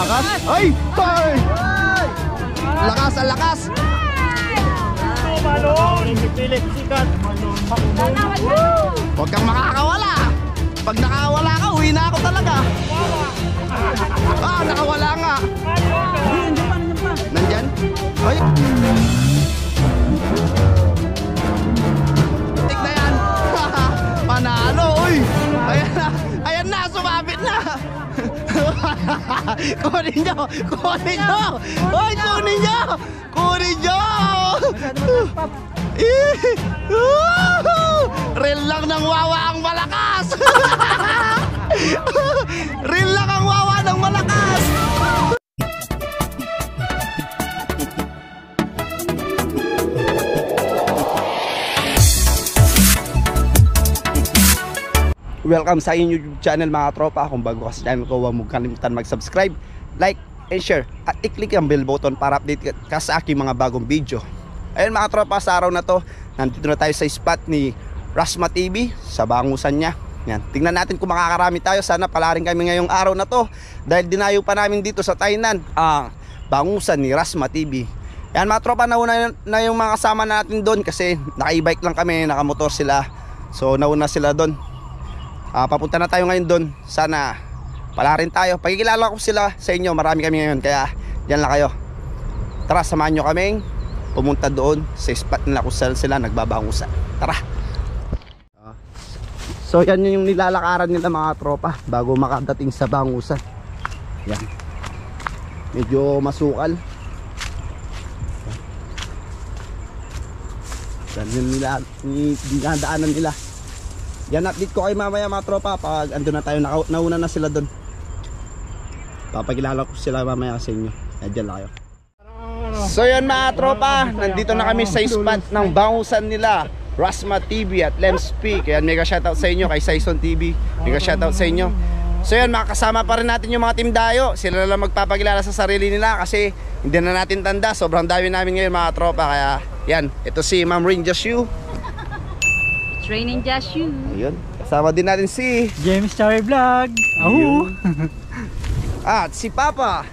lakas. Ay! Ay! Lakas, ang lakas! Huwag kang makakawala. Pag nakawala ka, uwi na ako talaga. Ah, nakawala nga. Nandyan? Ay! Tik na yan. Panalo, uy! Ayan na, sumabit na. Kunin nyo! Kunin nyo! Uy, kunin nyo! Kunin nyo! Reel lang ng wawa ang malakas! Reel lang ang wawa ng malakas! Welcome sa inyong YouTube channel mga tropa. Kung bago ka sa channel ko, huwag mong kalimutan mag-subscribe, like, and share. At i-click ang bell button para update ka sa aking mga bagong video. Ayun mga tropa, sa araw na to, nandito na tayo sa spot ni Rasma TV, sa bangusan niya. Yan. Tingnan natin kung makakarami tayo. Sana palaring kami ngayong araw na to, dahil dinayo pa namin dito sa Tainan ang bangusan ni Rasma TV. Yan mga tropa, nauna na yung mga kasama natin doon kasi naka-e-bike lang kami, nakamotor sila. So nauna sila doon. Papunta na tayo ngayon doon. Sana pala rin tayo. Pagkikilala ko sila sa inyo, marami kami ngayon, kaya dyan lang kayo. Tara, samahan nyo kaming pumunta doon sa spot nila kung saan sila nagbabangusan. Tara. So yan yung nilalakaran nila mga tropa bago makadating sa bangusan. Yan. Medyo masukal. Yan yung dinadaanan nila. Yan, update ko kayo mamaya mga tropa pag andun na tayo, nauna na sila doon. Papakilala ko sila mamaya sa inyo. Diyan lang kayo. So yan mga tropa, nandito na kami sa spot ng bangusan nila Rasma TV at Lems Peak. Yan, mega shoutout sa inyo kay Saison TV. Mega shoutout sa inyo. So yan, makakasama pa rin natin yung mga team dayo. Sila na lang magpapakilala sa sarili nila kasi hindi na natin tanda. Sobrang dami namin ngayon mga tropa. Kaya yan, ito si Ma'am Rain Joshua. Training Joshua. Ayun, kasama din natin si James Cherry Vlog. Ahu. At si Papa.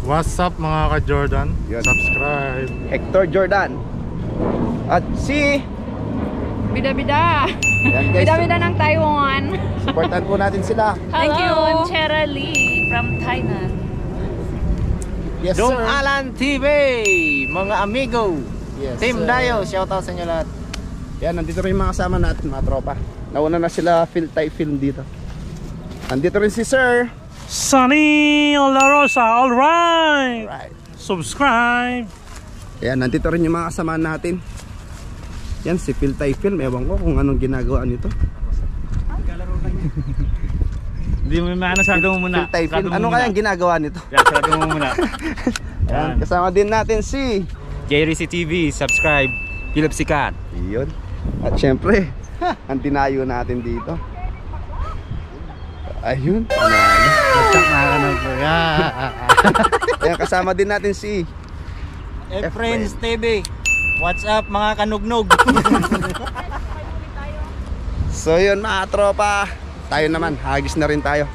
What's up mga ka-Jordan? Yun. Subscribe. Hector Jordan. At si Bida-bida. yan, guys, Bida-bida ng Taiwan. supportan po natin sila. Thank you. Chera Lee from Thailand. Yes Dong sir. Alan TV, mga amigo. Yes, Team sir. Dayo, shoutout sa inyo lahat. Yan, nandito rin yung mga kasama natin mga tropa. Nauna na sila film dito. Nandito rin si Sir Sunny La Rosa, alright. Right. Subscribe. Yan, nandito rin yung mga kasama natin. Yan, si Philtay Film. Ewan ko kung anong ginagawa nito. Hindi mo maano, sarado mo muna. Philtay Film. Ano kaya ang ginagawa nito? Yan, sarado mo muna. Yan, kasama din natin si JRC TV, subscribe. Philip Sikat. Yun. At syempre, ang tinayo natin dito. Ayun. Ayan, kasama din natin si Friends TV. What's up mga kanugnog? So yun mga tropa, tayo naman, hagis na rin tayo.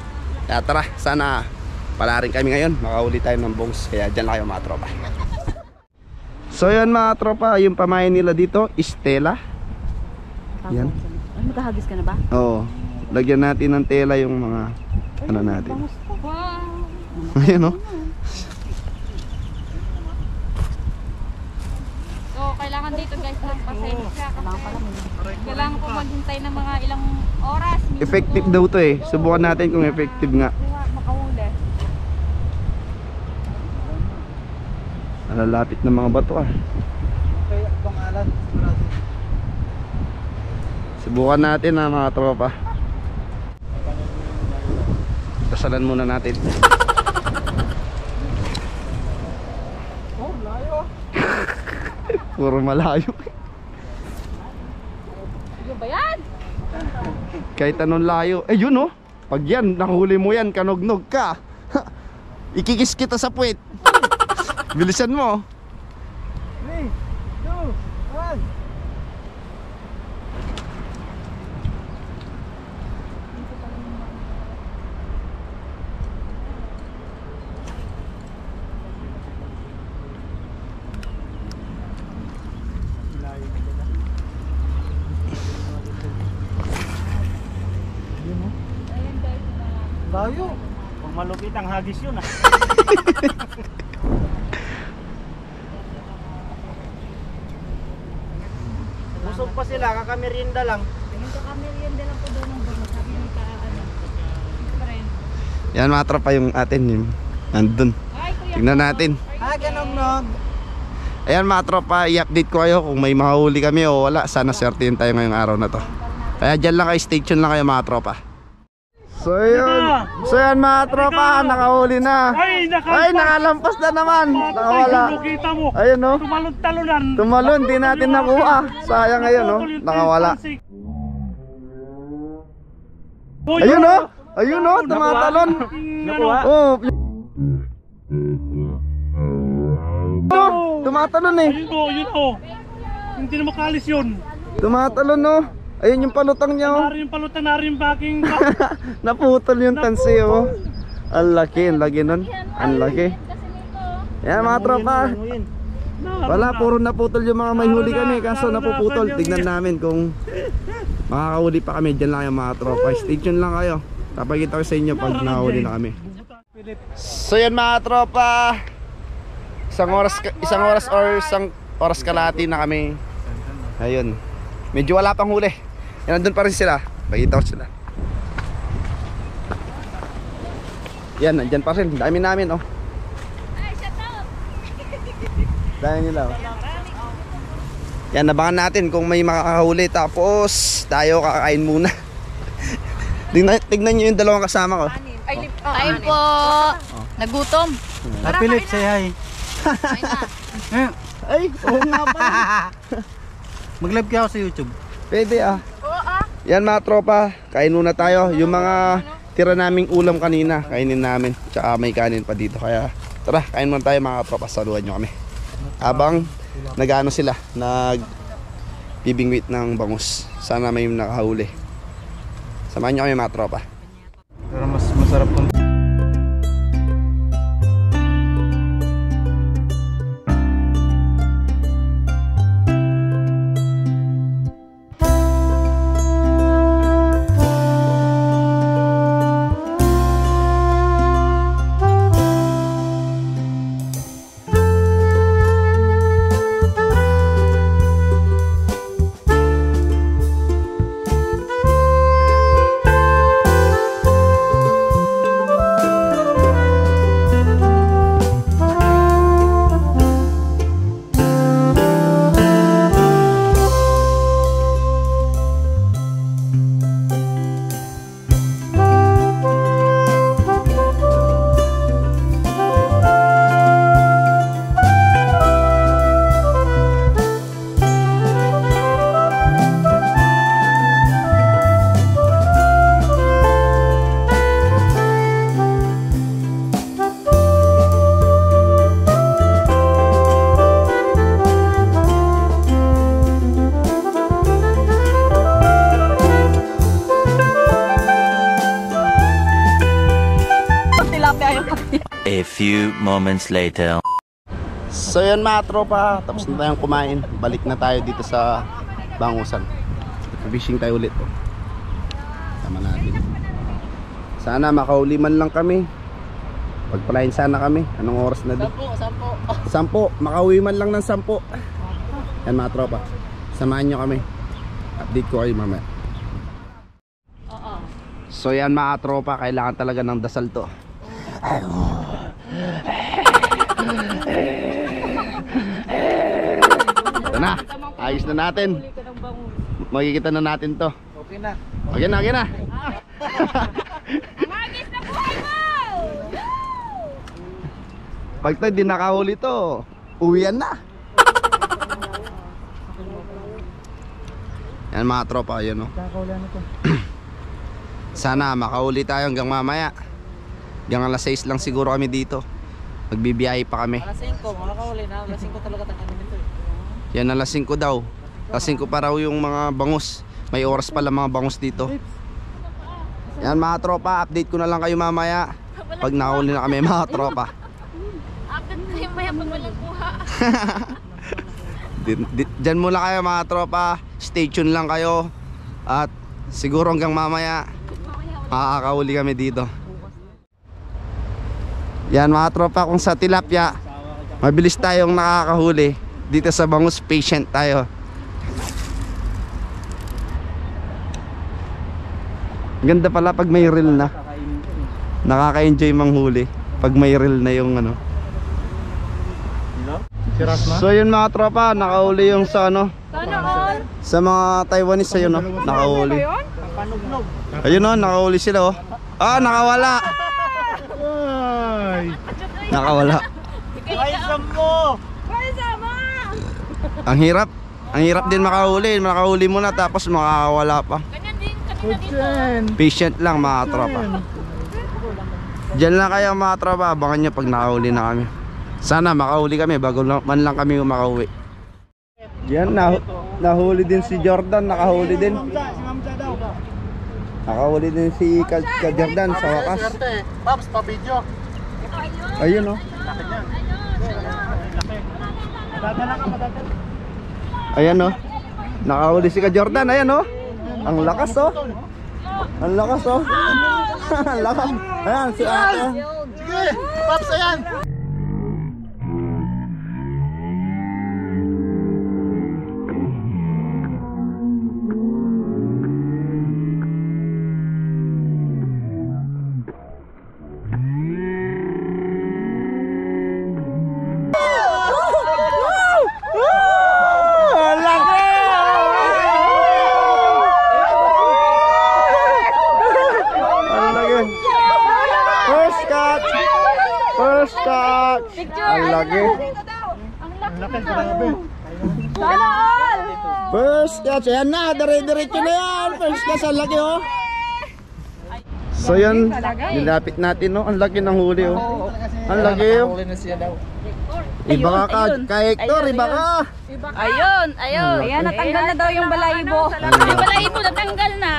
Kaya tara, sana pala rin kami ngayon, makauli tayo ng bongs. Kaya dyan lang kayo mga tropa. So yun mga tropa, yung pamain nila dito, Stella. Yan. Magkahagis ka na ba? Oo, lagyan natin ng tela yung mga ano natin. Wow. Ayan o. So, kailangan dito guys ng pasensya kasi kailangan ko maghintay ng mga ilang oras. Effective daw to eh. Subukan natin kung effective nga. Makahuli. Nalalapit ng mga bato ah. Subukan natin ah mga tropa. Kasalan muna natin. Oh, malayo. Puro malayo. Ano ba yan? Kahit anong layo. Eh yun oh. Pag yan, nahuli mo yan, kanugnog ka. Ikikis kita sa puwet. Bilisan mo. 3, 2, 1. Layo. Kung malupit ang hagis yun ah. Busog pa sila, kakamerienda lang. Kaka-merienda lang po doon ng bangus. Sabi ni friend. Yan mga tropa yung atin yun. Nandun. Ay, kuya. Tignan natin. Kanugnog. Ayan mga tropa, i-update ko kayo kung may mahuli kami o wala. Sana swertihin tayo ngayong araw na to. Kaya dyan lang kayo, stay tuned lang kayo mga tropa. So yun mga tropa, nakahuli na. Ay, nakalampas na naman. Nakawala. Ayun no. Tumalon-talonan. Tumalon, di natin nakuha. Sayang ngayon no, nakawala. Ayun no, ayun no, tumatalon. Nakuha? Oh. No, tumatalon eh. Yun o. Hindi na makalis yun. Tumatalon no. Ayun yung palutang niya oh. Nari yung palutan, nari yung backing. Naputol yung tansi oh. Ang laki, ang laki nun. Ang laki. Yan mga tropa. Wala, puro naputol yung mga may huli kami. Kaso napuputol. Tignan namin kung makakahuli pa kami. Diyan lang kayo mga tropa. Stay tuned lang kayo. Papakita ko sa inyo pag nakahuli na kami. So yan mga tropa, isang oras or isang oras kalahati na kami. Ayun. Medyo wala pang huli. Yan, nandun pa rin sila. Pakita ko sila. Yan, nandyan pa rin. Dami namin oh. Dami nila oh. Yan, nabangan natin kung may makakahuli. Tapos tayo kakain muna. Tignan nyo yung dalawang kasama ko. Kain po. Nagutom. Philip, say hi. Ay, oo nga pa. Mag-live ka ako sa YouTube. Pwede ah. Yan mga tropa, kain muna tayo. Yung mga tira naming ulam kanina, kainin namin. Tsaka may kanin pa dito. Kaya tara, kain muna tayo mga tropa. Saluhan nyo kami. Habang nag-ano sila, nag-bibingwit ng bangus. Sana may nakahuli. Samahan nyo kami mga tropa. Pero mas masarap kung A few moments later. So yun mga tropa, tapos na tayong kumain. Balik na tayo dito sa Bangusan. Fishing tayo ulit oh. Sama natin. Sana makahuli man lang kami. Pagpalain sana kami. Anong oras na din? 10. Makauwi man lang ng 10. Yan mga tropa, samahan nyo kami. Update ko kayo mamaya. So yan mga tropa, kailangan talaga ng dasal to. Ito na, ayos na natin. Makikita na natin to. okay na. Okay na, okay na. Magis na buhay mo! Pag tayo di nakahuli to, uwian na. Yan mga tropa, yun o. Sana makahuli tayo hanggang mamaya. Hanggang alas 6 lang siguro kami dito. Magbibiyahe pa kami. Alas 5, makakahuli na. Alas 5 talaga tayo nito eh. Yan, alas 5 daw. Alas 5 pa raw yung mga bangus. May oras pala mga bangus dito. Yan mga tropa, update ko na lang kayo mamaya pag nakahuli na kami mga tropa. Update kayo maya pag walang kuha. Diyan muna kayo mga tropa. Stay tuned lang kayo. At siguro hanggang mamaya makakahuli kami dito. Yan mga tropa, kung sa tilapia mabilis tayong nakakahuli, dito sa bangus patient tayo. Ganda pala pag may reel na. Nakaka-enjoy manghuli pag may reel na yung ano. So yun mga tropa, nakahuli yung sa ano, sa mga Taiwanese ayun, no? Nakahuli. Ayun, no, nakahuli sila, oh. Ah, nakawala. Nakawala. Ay, sampo! Ang hirap din makahuli. Makahuli muna tapos makakawala pa. Patient lang mga tropa. Diyan lang kayo mga tropa, abangan nyo pag nakahuli na kami. Sana makahuli kami bago man lang kami makauwi. Yan, nahuli din si Jordan, nakahuli din. Nakahuli din si Jordan sa wakas. Paps, pa-video. Ayun, oh. Ayan, oh. Nakahuli si Jordan, ayan, oh. Ang lakas, oh. Ang lakas, oh. Ang lakas. Ayan, si ate. Sige, Paps, ayan. First catch. Ang laki. First catch. Ayan na, dire-diretso na yan. First catch, ang laki, oh. So yun, nilapit natin, oh. Ang laki ng huli, oh. Ang laki, oh. Iba ka, Hector, iba ka. Ayun. Ayan, natanggal na daw yung balahibo. Yung balahibo natanggal na.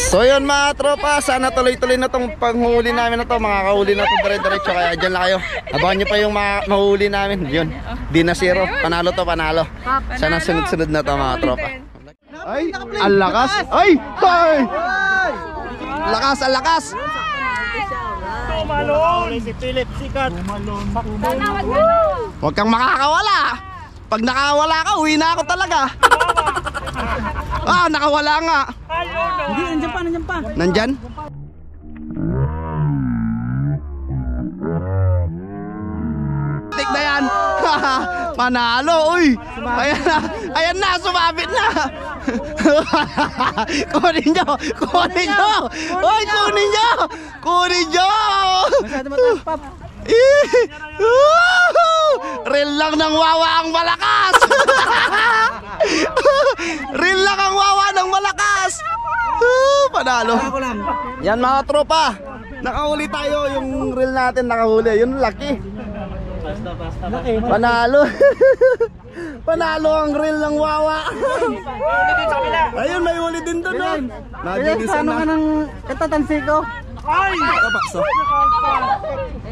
So yun mga tropa, sana tuloy-tuloy na tong panghuli namin na to. Makakahuli na to dire-diretso, kaya dyan lang kayo. Abangan nyo pa yung mahuli namin. Yun, di na zero, panalo to, panalo. Sana sunod-sunod na to mga tropa. Ay, ang lakas. Ay, ay! Lakas, ang lakas. Tumalon! Si Philip Sikat. Huwag kang makakawala. Pag nakawala ka, uwi na ako talaga. Ah, nakawala nga. Hindi, nandiyan pa. Nandyan? Tik na yan. Manalo, uy. Ayan na, sumabit na. Kunin nyo. Uy, kunin nyo. Masyado mataas, Pap. Reel lang ng wawa ang malakas. Reel lang ang wawa ng malakas. Panalo. Yan mga tropa, nakahuli tayo. Yung reel natin nakahuli. Yun, laki. Panalo. Panalo ang reel ng wawa. Ayun, may huli din doon, no? Nabilisan na. Ito, tansi ko. Ay! Paps, oh.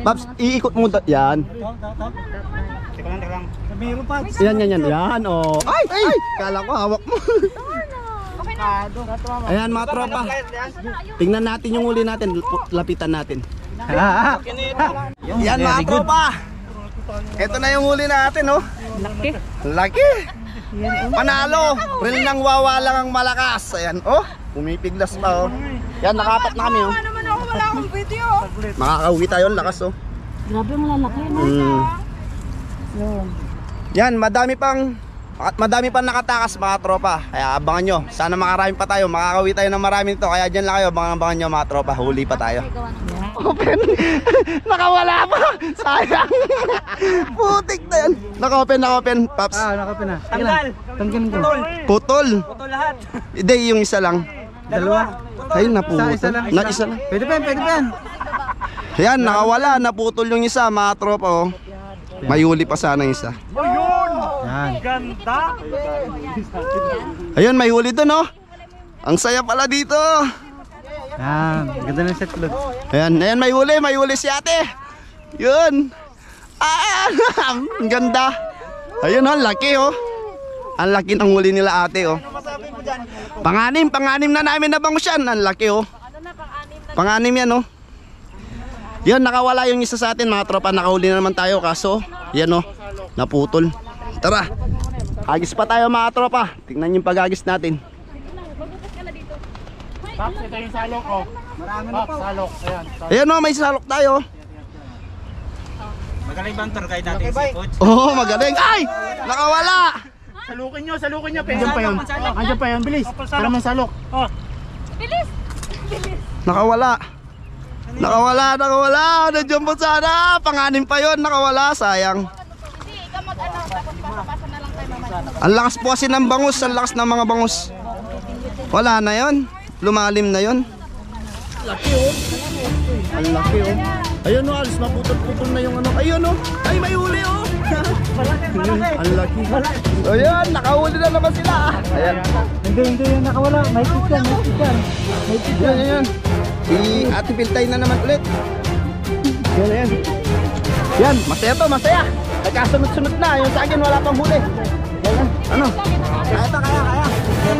Paps, iikot mo. Yan. Teka lang. Meron pa. Yan. Yan, oh. Ay! Kala ko hawak mo. Ayan mga tropa. Tingnan natin yung huli natin. Lapitan natin. Yan mga tropa. Ito na yung huli natin, oh. Laki. Panalo. Reel ng wawa lang ang malakas. Ayan, oh. Pumipiglas pa, oh. Yan, nakapat na kami, oh. Wala akong video. Makakauwi tayo, lakas, oh. Grabe ang lalaki. Yan, madami pang nakatakas mga tropa. Kaya abangan nyo. Sana makarami pa tayo. Makakauwi tayo ng marami nito. Kaya dyan lang kayo. Abangan nyo mga tropa. Huli pa tayo. Open. Nakawala pa. Sayang. Putik na yan. Naka-open, Paps. Nakape na. Tanggal ko. Putol. Putol lahat. Hindi, yung isa lang. Dalawa. Ayun, naputol. Isa lang. Isa lang. Pwede pa yan. Yan, nakawala. Naputol yung isa mga tropa, oh. May huli pa sana yung isa. Yan. Ganda. Ayun, may huli dun, oh. Ang saya pala dito. Yan. Ganda ng set load. Ayan, may huli si ate. Yun. Ang ganda. Ayun, oh, laki, oh. Ang laki ng huli nila ate, oh. Panganim na namin na bangus yan. Ang laki, oh. Panganim yan, oh. Yan, nakawala yung isa sa atin mga tropa. Nakahuli na naman tayo kaso, yan o, naputol. Tara, agis pa tayo mga tropa. Tingnan yung pag-agis natin. Paps, ito yung salok ko. Paps, salok. Ayan. Ayan o, may salok tayo. Magaling bang tour guide natin si Coach? Oo, magaling. Ay, nakawala. Salukin nyo. Andiyan pa yun. Andiyan pa yun, bilis. Para man salok. Oh, Nakawala. Nandiyan po sana. Panganin pa yon, nakawala. Sayang. Hindi, ikaw mag-ano, tapos papapasa na lang tayo mamaya. Ang lakas po kasi ng bangus. Ang lakas ng mga bangus. Wala na yon. Lumalim na yon. Laki oh. Ang laki oh. Ayun oh, alis maputol-putol na yung ano. Ayun oh. Ay, may huli oh. Ang laki. Ayun, nakahuli na naman sila. Ayan. Hindi yan nakawala. May tikan. Yan. Si Ate Piltay na naman ulit. Yan. Yan, masaya to, masaya. Nagkasunod-sunod na. Yung sa akin wala pang huli. Yan. Ano? Kaya.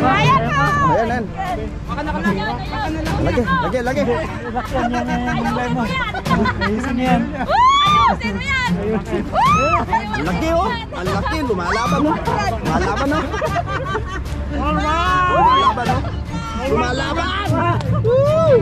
Kaya ko! Ayan. Lagi. Ayusin yan. Ayusin mo yan! Ang laki oh. Ang laki. Lumalaban oh. Lumalaban. Woo!